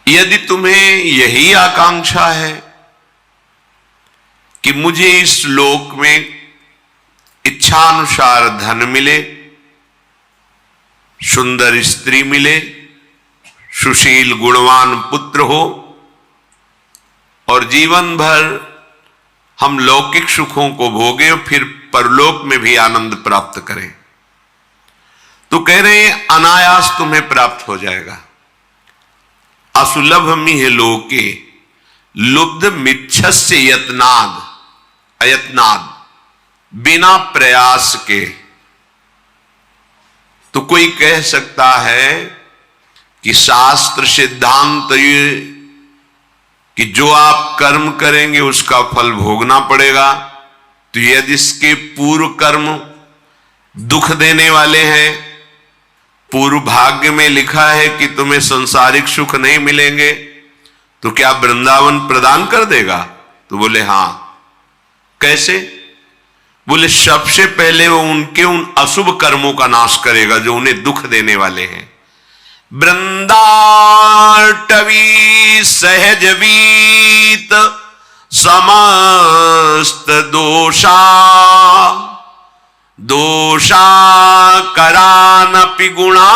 यदि तुम्हें यही आकांक्षा है कि मुझे इस लोक में इच्छानुसार धन मिले, सुंदर स्त्री मिले, सुशील गुणवान पुत्र हो और जीवन भर हम लौकिक सुखों को भोगें और फिर परलोक में भी आनंद प्राप्त करें, तो कह रहे हैं अनायास तुम्हें प्राप्त हो जाएगा। असुलभ मिह लोके लुब्ध मिच्छस्य यत्नाद, अयत्नाद, बिना प्रयास के। तो कोई कह सकता है कि शास्त्र सिद्धांत ये कि जो आप कर्म करेंगे उसका फल भोगना पड़ेगा, तो यदि इसके पूर्व कर्म दुख देने वाले हैं, पूर्व भाग्य में लिखा है कि तुम्हें संसारिक सुख नहीं मिलेंगे, तो क्या वृंदावन प्रदान कर देगा? तो बोले हां। कैसे? बोले सबसे पहले वो उनके उन अशुभ कर्मों का नाश करेगा जो उन्हें दुख देने वाले हैं। वृंदाटवी सहज वीत समस्त दोषा, दोषा करानपि गुणा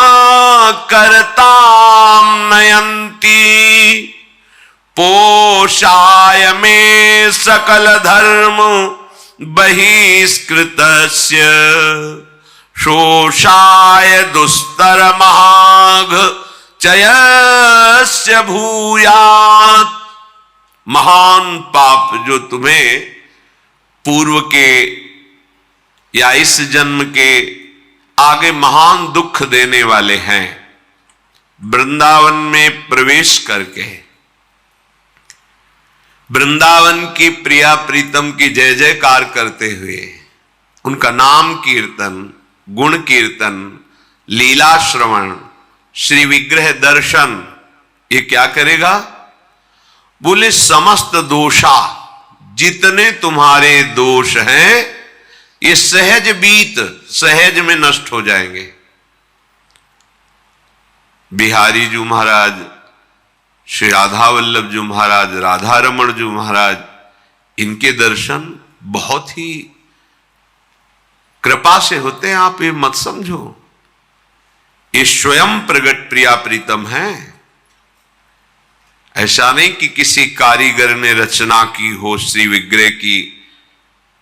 करताम नयंती, पोषाय में सकल धर्म बहिष्कृतस्य, शोषाय दुस्तर महाघ चयस्य भूयात्। महान पाप जो तुम्हें पूर्व के या इस जन्म के आगे महान दुख देने वाले हैं, वृंदावन में प्रवेश करके वृंदावन की प्रिया प्रीतम की जय जयकार करते हुए उनका नाम कीर्तन, गुण कीर्तन, लीला श्रवण, श्री विग्रह दर्शन, ये क्या करेगा? बोले समस्त दोषा, जितने तुम्हारे दोष हैं ये सहज बीत, सहज में नष्ट हो जाएंगे। बिहारी जी महाराज, श्री राधा वल्लभ जी महाराज, राधा रमण जी महाराज, इनके दर्शन बहुत ही कृपा से होते हैं। आप ये मत समझो, ये स्वयं प्रगट प्रिया प्रीतम है। ऐसा नहीं कि किसी कारीगर ने रचना की हो श्री विग्रह की,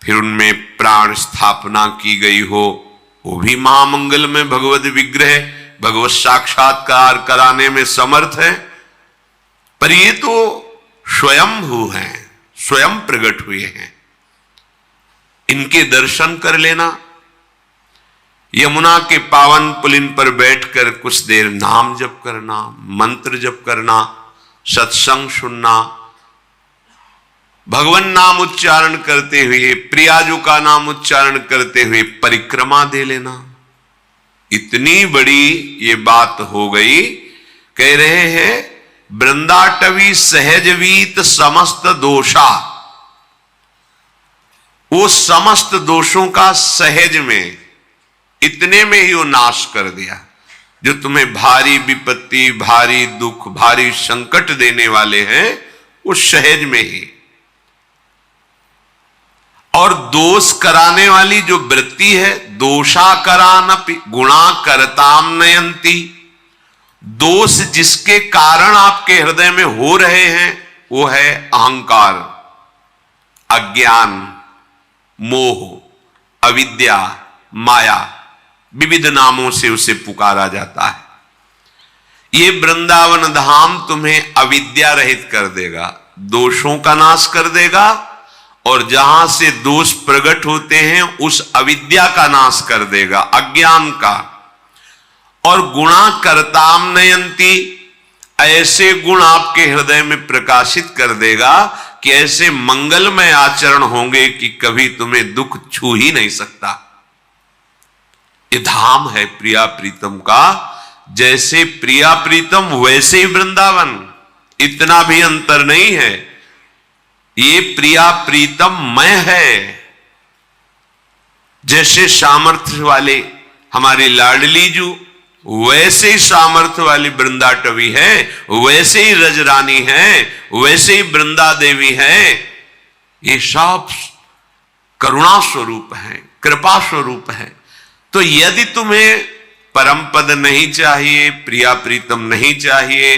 फिर उनमें प्राण स्थापना की गई हो। वो भी महामंगल में भगवत विग्रह, भगवत साक्षात्कार कराने में समर्थ है, पर ये तो स्वयंभू हैं, स्वयं प्रकट हुए हैं। इनके दर्शन कर लेना, यमुना के पावन पुलिन पर बैठकर कुछ देर नाम जप करना, मंत्र जप करना, सत्संग सुनना, भगवान नाम उच्चारण करते हुए, प्रियाजू का नाम उच्चारण करते हुए परिक्रमा दे लेना। इतनी बड़ी ये बात हो गई। कह रहे हैं वृंदाटवी सहजवीत समस्त दोषा, वो समस्त दोषों का सहज में, इतने में ही वो नाश कर दिया। जो तुम्हें भारी विपत्ति, भारी दुख, भारी संकट देने वाले हैं, वो सहज में ही। और दोष कराने वाली जो वृत्ति है, दोषा करानपि गुणा करताम नयंती, दोष जिसके कारण आपके हृदय में हो रहे हैं वो है अहंकार, अज्ञान, मोह, अविद्या, माया, विविध नामों से उसे पुकारा जाता है। ये वृंदावन धाम तुम्हें अविद्या रहित कर देगा, दोषों का नाश कर देगा, और जहां से दोष प्रकट होते हैं उस अविद्या का नाश कर देगा, अज्ञान का। और गुणा करताम नयंती, ऐसे गुण आपके हृदय में प्रकाशित कर देगा कि ऐसे मंगलमय आचरण होंगे कि कभी तुम्हें दुख छू ही नहीं सकता। ये धाम है प्रिया प्रीतम का। जैसे प्रिया प्रीतम वैसे ही वृंदावन, इतना भी अंतर नहीं है। ये प्रिया प्रीतम मय है। जैसे सामर्थ्य वाले हमारे लाडली जू वैसे ही सामर्थ्य वाली वृंदाटवी है, वैसे ही रजरानी है, वैसे ही वृंदा देवी है। ये सब करुणा स्वरूप है, कृपा स्वरूप है। तो यदि तुम्हें परम पद नहीं चाहिए, प्रिया प्रीतम नहीं चाहिए,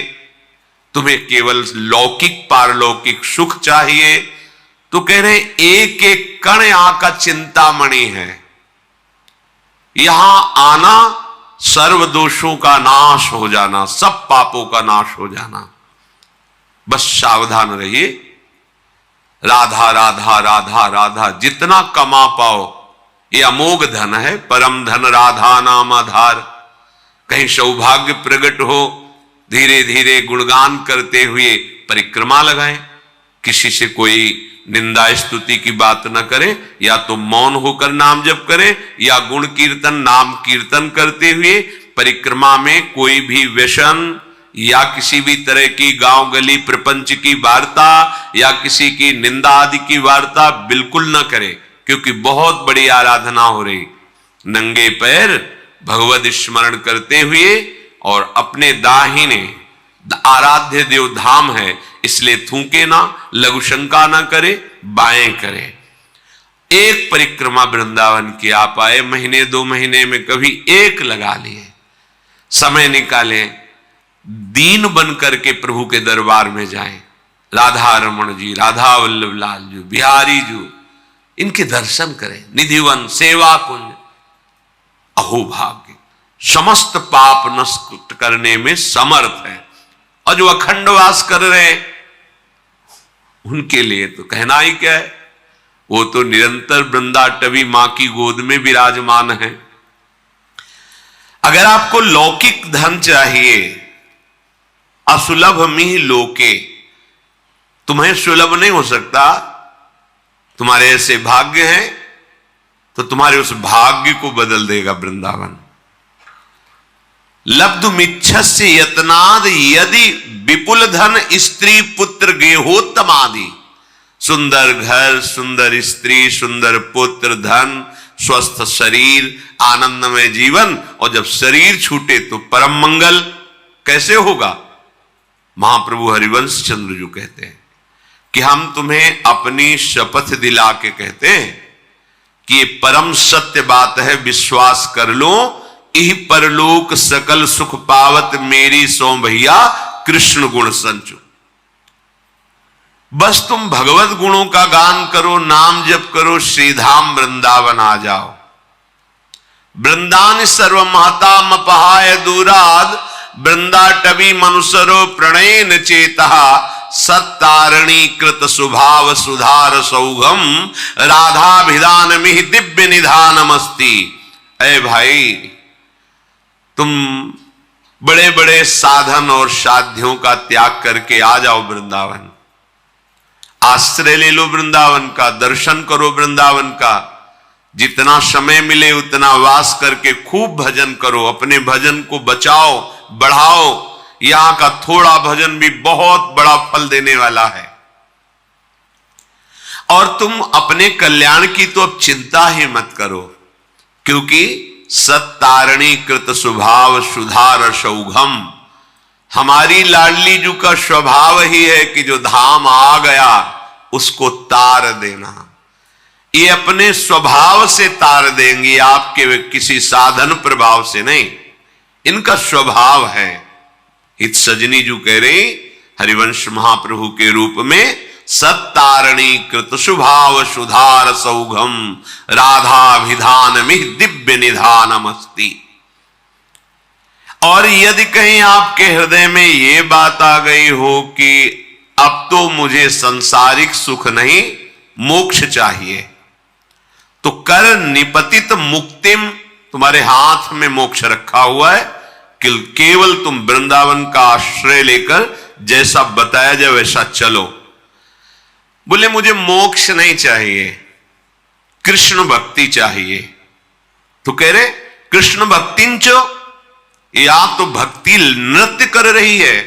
तुम्हें केवल लौकिक पारलौकिक सुख चाहिए, तो कह रहे एक एक कण यहां का चिंतामणि है। यहां आना सर्व दोषों का नाश हो जाना, सब पापों का नाश हो जाना। बस सावधान रहिए। राधा राधा राधा राधा जितना कमा पाओ ये अमोघ धन है, परम धन राधा नाम आधार। कहीं सौभाग्य प्रकट हो, धीरे धीरे गुणगान करते हुए परिक्रमा लगाएं। किसी से कोई निंदा स्तुति की बात न करे, या तो मौन होकर नाम जप करे, या गुण कीर्तन नाम कीर्तन करते हुए परिक्रमा में कोई भी व्यसन या किसी भी तरह की गांव गली प्रपंच की वार्ता या किसी की निंदा आदि की वार्ता बिल्कुल न करे, क्योंकि बहुत बड़ी आराधना हो रही। नंगे पैर भगवत स्मरण करते हुए, और अपने दाहिने आराध्य देव धाम है इसलिए थूके ना, लघु शंका ना करे, बाएं करे। एक परिक्रमा वृंदावन की आप आए, महीने 2 महीने में कभी एक लगा लिए, समय निकालें, दीन बन करके प्रभु के दरबार में जाएं। राधा रमण जी, राधा वल्लभ लाल जी, बिहारी जी, इनके दर्शन करें। निधिवन सेवा कुंज, अहो भाग्य, समस्त पाप नष्ट करने में समर्थ है। और जो अखंड वास कर रहे हैं उनके लिए तो कहना ही क्या है, वो तो निरंतर वृंदाटवी मां की गोद में विराजमान है। अगर आपको लौकिक धन चाहिए, असुलभ मिह लोके, तुम्हें सुलभ नहीं हो सकता, तुम्हारे ऐसे भाग्य हैं, तो तुम्हारे उस भाग्य को बदल देगा वृंदावन। लब्धुमिच्छस्य यत्नाद यदि विपुल धन स्त्री पुत्र गेहोत्तमादि। सुंदर घर, सुंदर स्त्री, सुंदर पुत्र, धन, स्वस्थ शरीर, आनंदमय जीवन, और जब शरीर छूटे तो परम मंगल कैसे होगा? महाप्रभु हरिवंश चंद्र जी कहते हैं कि हम तुम्हें अपनी शपथ दिला के कहते हैं कि ये परम सत्य बात है, विश्वास कर लो। इह परलोक सकल सुख पावत मेरी सो भैया कृष्ण गुण संचु। बस तुम भगवत गुणों का गान करो, नाम जप करो, श्रीधाम वृंदावन आ जाओ। वृंदान सर्व महता मपहाय दूराद, वृंदाटवी मनुसरो प्रणयन चेता, सत्तारणी कृत सुभाव सुधार सौघम, राधाभिधान मिहि दिव्य निधानमस्ति। ऐ भाई, तुम बड़े बड़े साधन और साध्यों का त्याग करके आ जाओ वृंदावन, आश्रय ले लो वृंदावन का, दर्शन करो वृंदावन का। जितना समय मिले उतना वास करके खूब भजन करो, अपने भजन को बचाओ, बढ़ाओ। यहां का थोड़ा भजन भी बहुत बड़ा फल देने वाला है। और तुम अपने कल्याण की तो अब चिंता ही मत करो, क्योंकि सत्तारणी कृत स्वभाव सुधार सौघम, हमारी लाडली जू का स्वभाव ही है कि जो धाम आ गया उसको तार देना। ये अपने स्वभाव से तार देंगे, आपके किसी साधन प्रभाव से नहीं, इनका स्वभाव है। इत सजनी जू कह रहे हरिवंश महाप्रभु के रूप में, सत्तारणी कृत शुभाव सुधार सौघम, राधाभिधान मिह दिव्य निधानमस्ति। और यदि कहीं आपके हृदय में ये बात आ गई हो कि अब तो मुझे सांसारिक सुख नहीं, मोक्ष चाहिए, तो कर निपतित मुक्तिम, तुम्हारे हाथ में मोक्ष रखा हुआ है, केवल तुम वृंदावन का आश्रय लेकर जैसा बताया जाए वैसा चलो। बोले मुझे मोक्ष नहीं चाहिए, कृष्ण भक्ति चाहिए। तो कह रहे कृष्ण भक्तिंच, या तो भक्ति नृत्य कर रही है,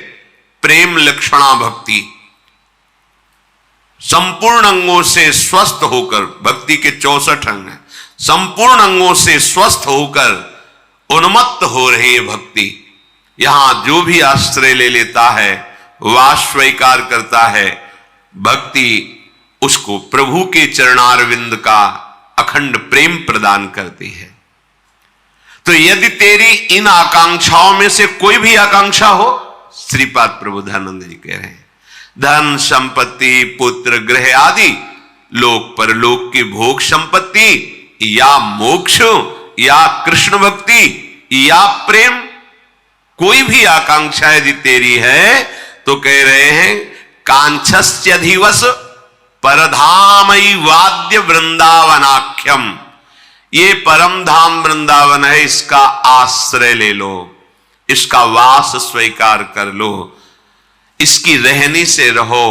प्रेम लक्षणा भक्ति, संपूर्ण अंगों से स्वस्थ होकर, भक्ति के 64 अंग हैं, संपूर्ण अंगों से स्वस्थ होकर उन्मत्त हो रही है भक्ति। यहां जो भी आश्रय ले लेता है, वह स्वीकार करता है, भक्ति उसको प्रभु के चरणारविंद का अखंड प्रेम प्रदान करती है। तो यदि तेरी इन आकांक्षाओं में से कोई भी आकांक्षा हो, श्रीपाद प्रबोधानंद जी कह रहे हैं, धन संपत्ति पुत्र गृह आदि लोक परलोक की भोग संपत्ति या मोक्ष या कृष्ण भक्ति या प्रेम, कोई भी आकांक्षा यदि तेरी है तो कह रहे हैं कांक्षस्यधिवस परधामई वाद्य वृंदावनाख्यम, ये परम धाम वृंदावन है, इसका आश्रय ले लो, इसका वास स्वीकार कर लो, इसकी रहनी से रहो,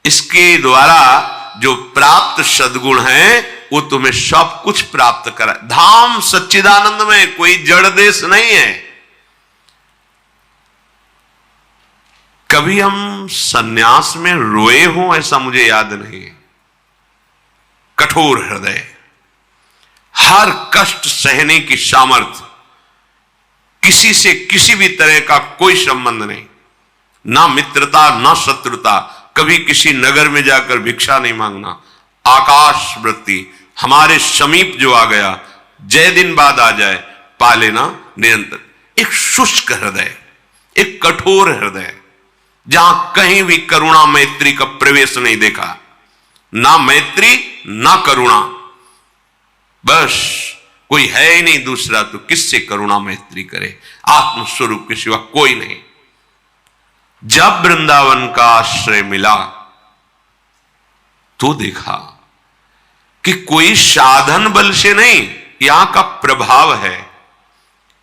इसके द्वारा जो प्राप्त सद्गुण है वो तुम्हें सब कुछ प्राप्त करा। धाम सच्चिदानंद में कोई जड़ देश नहीं है। कभी हम सन्यास में रोए हों ऐसा मुझे याद नहीं। कठोर हृदय, हर कष्ट सहने की सामर्थ्य, किसी से किसी भी तरह का कोई संबंध नहीं, ना मित्रता ना शत्रुता, कभी किसी नगर में जाकर भिक्षा नहीं मांगना, आकाश वृत्ति, हमारे समीप जो आ गया जय दिन बाद आ जाए पा लेना निरंतर। एक शुष्क हृदय, एक कठोर हृदय, जहां कहीं भी करुणा मैत्री का प्रवेश नहीं देखा, ना मैत्री ना करुणा, बस कोई है ही नहीं दूसरा तो किससे करुणा मैत्री करे, आत्मस्वरूप के सिवा कोई नहीं। जब वृंदावन का आश्रय मिला तो देखा कि कोई साधन बल से नहीं, यहां का प्रभाव है,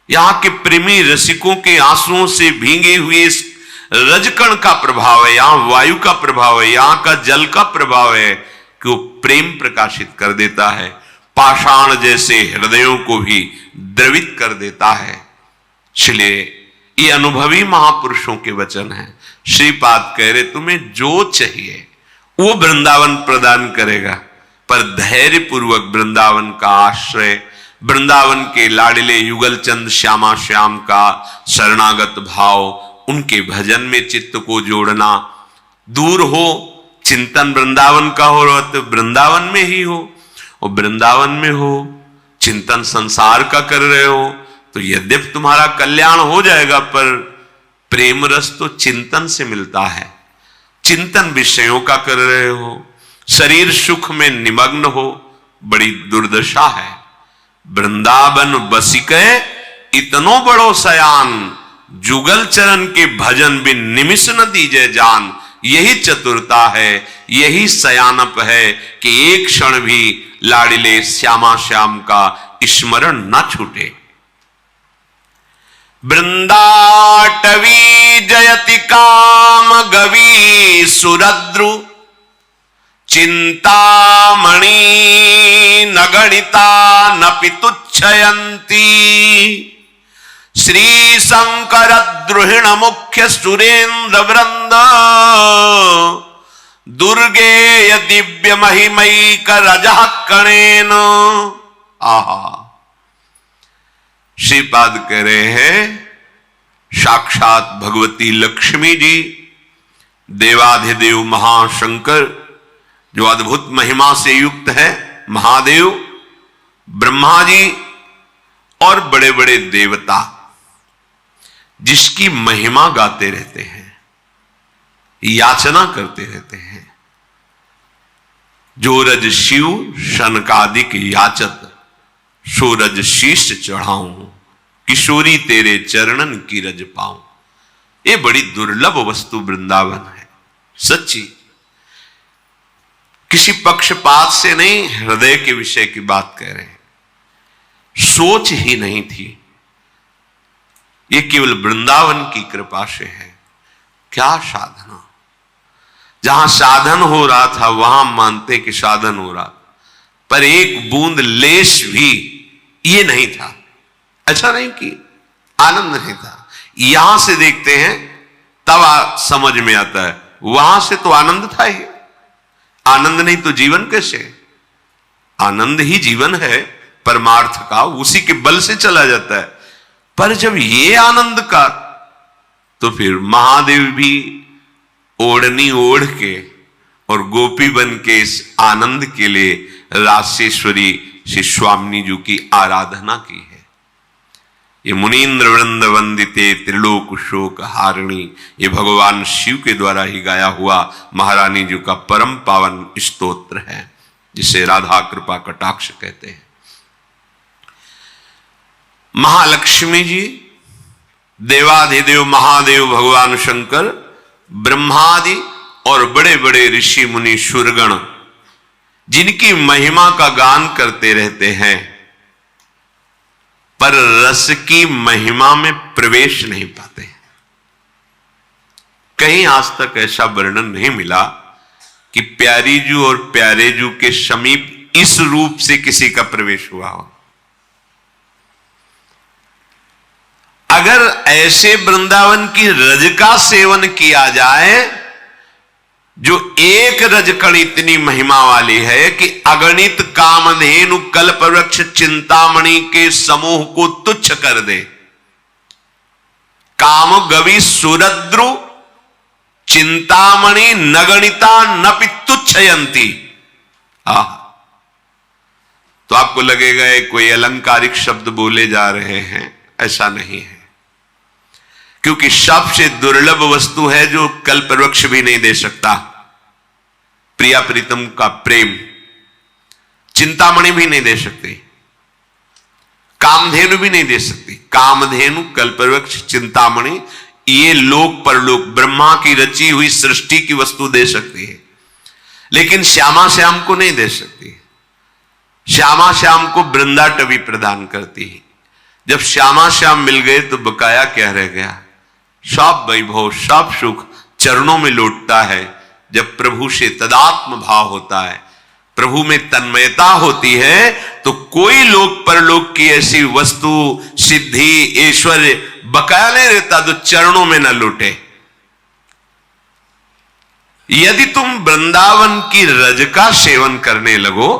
यहां के प्रेमी रसिकों के आंसुओं से भींगे हुए इस रजकण का प्रभाव है, यहां वायु का प्रभाव है, यहां का जल का प्रभाव है कि वो प्रेम प्रकाशित कर देता है, पाषाण जैसे हृदयों को भी द्रवित कर देता है। इसलिए ये अनुभवी महापुरुषों के वचन हैं। श्रीपाद कह रहे तुम्हें जो चाहिए वो वृंदावन प्रदान करेगा, पर धैर्य पूर्वक वृंदावन का आश्रय, वृंदावन के लाडिले युगल चंद श्यामा श्याम का शरणागत भाव, उनके भजन में चित्त को जोड़ना, दूर हो चिंतन वृंदावन का हो तो वृंदावन में ही हो, और वृंदावन में हो चिंतन संसार का कर रहे हो तो यद्यपि तुम्हारा कल्याण हो जाएगा, पर प्रेम रस तो चिंतन से मिलता है। चिंतन विषयों का कर रहे हो, शरीर सुख में निमग्न हो, बड़ी दुर्दशा है। वृंदावन बसिके इतनो बड़ो सयान, जुगल चरण के भजन बिन निमिष न दीजे जान। यही चतुरता है, यही सयानप है कि एक क्षण भी लाडिले श्यामा श्याम का स्मरण न छूटे। वृंदाटवी जयति काम गवी सुरद्रु, चिंतामणि न गणिता न पितुच्छयंती। श्री शंकर द्रुहिण मुख्य सुरेंद्र वृंद, दुर्गेय दिव्य महिमैक रजः कणेन। आहा, श्रीपाद कह रहे हैं साक्षात भगवती लक्ष्मी जी, देवाधिदेव महाशंकर जो अद्भुत महिमा से युक्त है, महादेव, ब्रह्मा जी और बड़े बड़े देवता जिसकी महिमा गाते रहते हैं, याचना करते रहते हैं। जो रज शिव शनकादिक याचत, सो रज शीश चढ़ाऊं, किशोरी तेरे चरणन की रज पाऊं। ये बड़ी दुर्लभ वस्तु वृंदावन है, सच्ची। किसी पक्षपात से नहीं, हृदय के विषय की बात कह रहे हैं। सोच ही नहीं थी, ये केवल वृंदावन की कृपा से है। क्या साधना, जहां साधन हो रहा था वहां मानते कि साधन हो रहा, पर एक बूंद लेश भी ये नहीं था। ऐसा नहीं कि आनंद नहीं था। यहां से देखते हैं तब समझ में आता है, वहां से तो आनंद था ही। आनंद नहीं तो जीवन कैसे? आनंद ही जीवन है परमार्थ का, उसी के बल से चला जाता है। पर जब ये आनंद का, तो फिर महादेव भी ओढ़नी ओढ़ के और गोपी बन के इस आनंद के लिए रासेश्वरी श्री स्वामिनी जी की आराधना की है। ये मुनीन्द्र वृंद वंदिते त्रिलोक शोक हारिणी, ये भगवान शिव के द्वारा ही गाया हुआ महारानी जी का परम पावन स्तोत्र है, जिसे राधा कृपा कटाक्ष कहते हैं। महालक्ष्मी जी, देवाधिदेव महादेव भगवान शंकर, ब्रह्मादि और बड़े बड़े ऋषि मुनि शूरगण जिनकी महिमा का गान करते रहते हैं, पर रस की महिमा में प्रवेश नहीं पाते। कहीं आज तक ऐसा वर्णन नहीं मिला कि प्यारी जू और प्यारे जू के समीप इस रूप से किसी का प्रवेश हुआ हो। अगर ऐसे वृंदावन की रज का सेवन किया जाए, जो एक रजकण इतनी महिमा वाली है कि अगणित कामधेनु कल्प वृक्ष चिंतामणि के समूह को तुच्छ कर दे। काम गवि सुरद्रु चिंतामणि नगणिता नपि तुच्छयंती। तो आपको लगेगा कोई अलंकारिक शब्द बोले जा रहे हैं, ऐसा नहीं है, क्योंकि सबसे दुर्लभ वस्तु है जो कल्प वृक्ष भी नहीं दे सकता। प्रिया प्रीतम का प्रेम चिंतामणि भी नहीं दे सकती, कामधेनु भी नहीं दे सकती। कामधेनु कल्पवृक्ष चिंतामणि ये लोक परलोक ब्रह्मा की रची हुई सृष्टि की वस्तु दे सकती है, लेकिन श्यामा श्याम को नहीं दे सकती। श्यामा श्याम को वृंदाटवी प्रदान करती है। जब श्यामा श्याम मिल गए तो बकाया क्या रह गया? सब वैभव सब सुख चरणों में लौटता है। जब प्रभु से तदात्म भाव होता है, प्रभु में तन्मयता होती है, तो कोई लोक परलोक की ऐसी वस्तु सिद्धि ऐश्वर्य बकाया नहीं रहता जो चरणों में न लौटे। यदि तुम वृंदावन की रज का सेवन करने लगो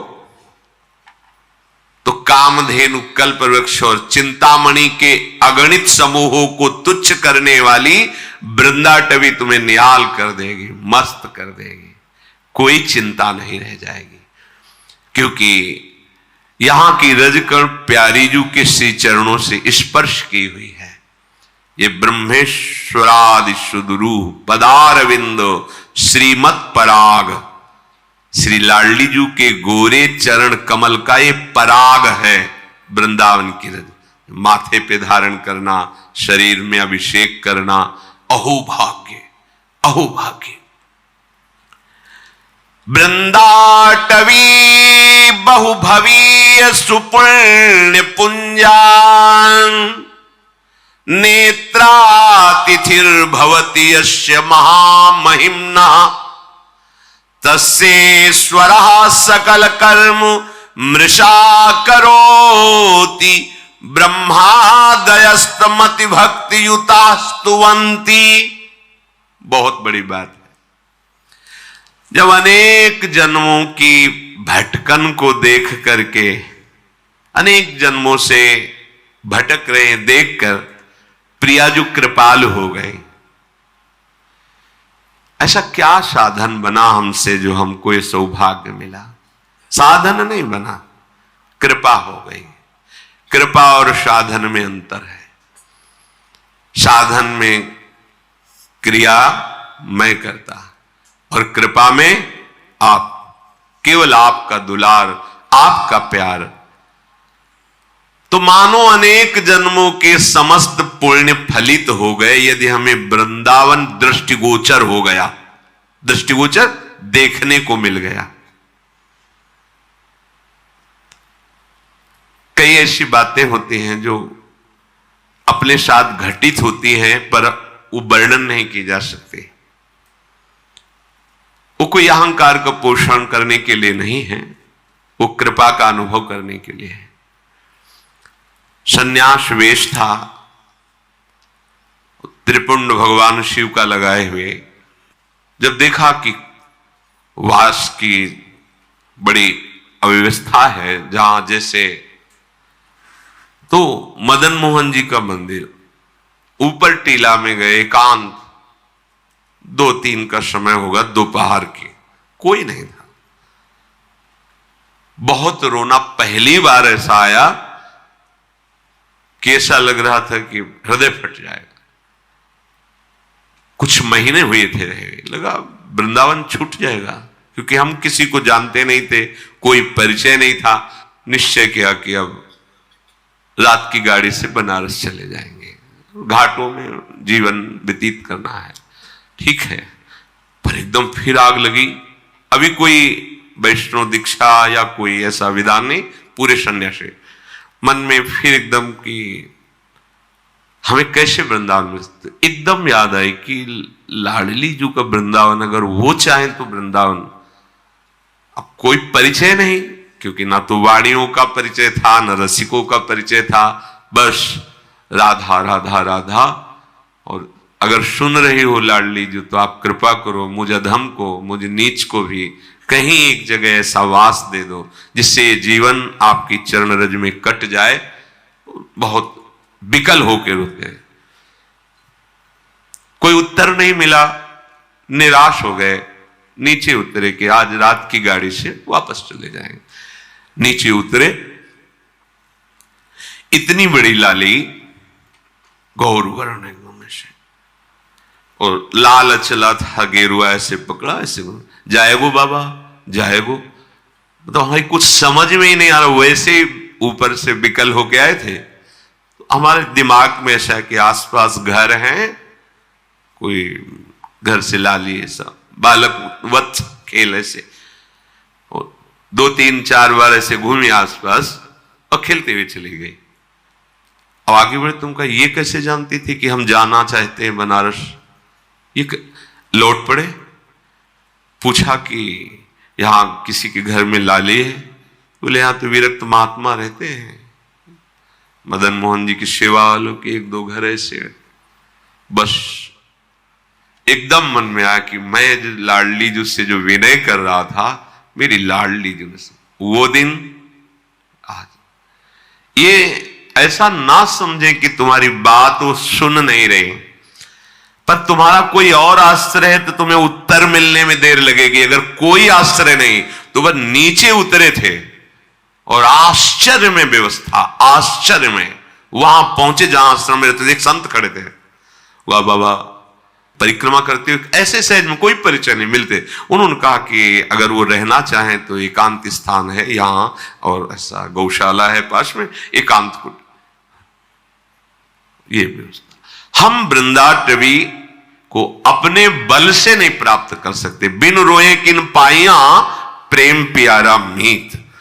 तो कामधेनु कल्पवृक्ष और चिंतामणि के अगणित समूहों को तुच्छ करने वाली वृंदाटवी तुम्हें निहाल कर देगी, मस्त कर देगी। कोई चिंता नहीं रह जाएगी, क्योंकि यहां की रजकण प्यारीजू के श्री चरणों से स्पर्श की हुई है। ये ब्रह्मेश्वरादि सुदुरूह पदारविंदो श्रीमत पराग, श्री लाडली जू के गोरे चरण कमल का ये पराग है। वृंदावन की रज माथे पे धारण करना, शरीर में अभिषेक करना, अहोभाग्य अहोभाग्य। वृंदाटवी बहुभवीय सुपुण्य पुंजान नेत्रातिथिर्भवति यस्य महामहिम्ना तस्येश्वरः सकल कर्म मृषा करोति ब्रह्मादयस्तमति भक्ति युतास्तुवंती। बहुत बड़ी बात है। जब अनेक जन्मों की भटकन को देख करके, अनेक जन्मों से भटक रहे देखकर प्रियाजू कृपालु हो गए। ऐसा क्या साधन बना हमसे जो हमको ये सौभाग्य मिला? साधन नहीं बना, कृपा हो गई। कृपा और साधन में अंतर है। साधन में क्रिया मैं करता और कृपा में आप, केवल आपका दुलार, आपका प्यार। तो मानो अनेक जन्मों के समस्त पुण्य फलित हो गए यदि हमें वृंदावन दृष्टिगोचर हो गया, दृष्टिगोचर देखने को मिल गया। कई ऐसी बातें होती हैं जो अपने साथ घटित होती हैं पर वो वर्णन नहीं की जा सकती। वो कोई अहंकार का पोषण करने के लिए नहीं है, वो कृपा का अनुभव करने के लिए है। सन्यास वेश था त्रिपुंड भगवान शिव का लगाए हुए। जब देखा कि वास की बड़ी अव्यवस्था है, जहां जैसे तो मदन मोहन जी का मंदिर, ऊपर टीला में गए, एकांत, 2-3 का समय होगा, दोपहर के, कोई नहीं था। बहुत रोना, पहली बार ऐसा आया कि ऐसा लग रहा था कि हृदय फट जाएगा। कुछ महीने हुए थे रहे, लगा वृंदावन छूट जाएगा, क्योंकि हम किसी को जानते नहीं थे, कोई परिचय नहीं था। निश्चय किया कि अब रात की गाड़ी से बनारस चले जाएंगे, घाटों में जीवन व्यतीत करना है, ठीक है। पर एकदम फिर आग लगी। अभी कोई वैष्णव दीक्षा या कोई ऐसा विधान नहीं, पूरे सन्यासी मन में फिर एकदम कि हमें कैसे वृंदावन में, एकदम याद आई कि लाडली जी का वृंदावन, अगर वो चाहें तो वृंदावन। अब कोई परिचय नहीं, क्योंकि ना तो वाणियों का परिचय था, ना रसिकों का परिचय था, बस राधा राधा राधा। और अगर सुन रही हो लाडली जी, तो आप कृपा करो, मुझ अधम को, मुझ नीच को भी कहीं एक जगह ऐसा वास दे दो जिससे जीवन आपकी चरण रज में कट जाए। बहुत विकल होकर रुके, कोई उत्तर नहीं मिला, निराश हो गए, नीचे उतरे कि आज रात की गाड़ी से वापस चले जाएंगे। नीचे उतरे, इतनी बड़ी लाली, गौर वर्ण एकदम से, और लाल चला था, गेरुआ ऐसे पकड़ा, ऐसे जाएगो बाबा जाएगो, तो हमें कुछ समझ में ही नहीं आ रहा। वैसे ऊपर से विकल होके आए थे, तो हमारे दिमाग में ऐसा कि आसपास घर हैं, कोई घर से लाली ऐसा बालक वत्स खेल ऐसे, और 2-3-4 बार ऐसे घूमी आसपास और खेलते हुए चली गई। अब आगे बढ़े, तुम कहा ये कैसे जानती थी कि हम जाना चाहते हैं बनारस? ये लौट पड़े, पूछा कि यहां किसी के घर में लाली है? बोले यहां तो विरक्त महात्मा रहते हैं, मदन मोहन जी की सेवा वालों के 1-2 घर ऐसे। बस एकदम मन में आया कि मैं जो लाडली जी से जो विनय कर रहा था, मेरी लाडली जी ने वो दिन आज। ये ऐसा ना समझे कि तुम्हारी बात वो सुन नहीं रही, पर तुम्हारा कोई और आश्रय है तो तुम्हें उत्तर मिलने में देर लगेगी। अगर कोई आश्रय नहीं तो वह नीचे उतरे थे और आश्चर्य में व्यवस्था, आश्चर्य में वहां पहुंचे जहां आश्रम में रहते थे। एक संत खड़े थे, वाह बाबा परिक्रमा करते हुए, ऐसे सहज में कोई परिचय नहीं मिलते। उन्होंने कहा कि अगर वो रहना चाहें तो एकांत स्थान है यहां, और ऐसा गौशाला है पास में, एकांत कुट, ये व्यवस्था। हम वृंदाटवी को अपने बल से नहीं प्राप्त कर सकते। बिन रोए किन पाइया प्रेम प्यारा मीत।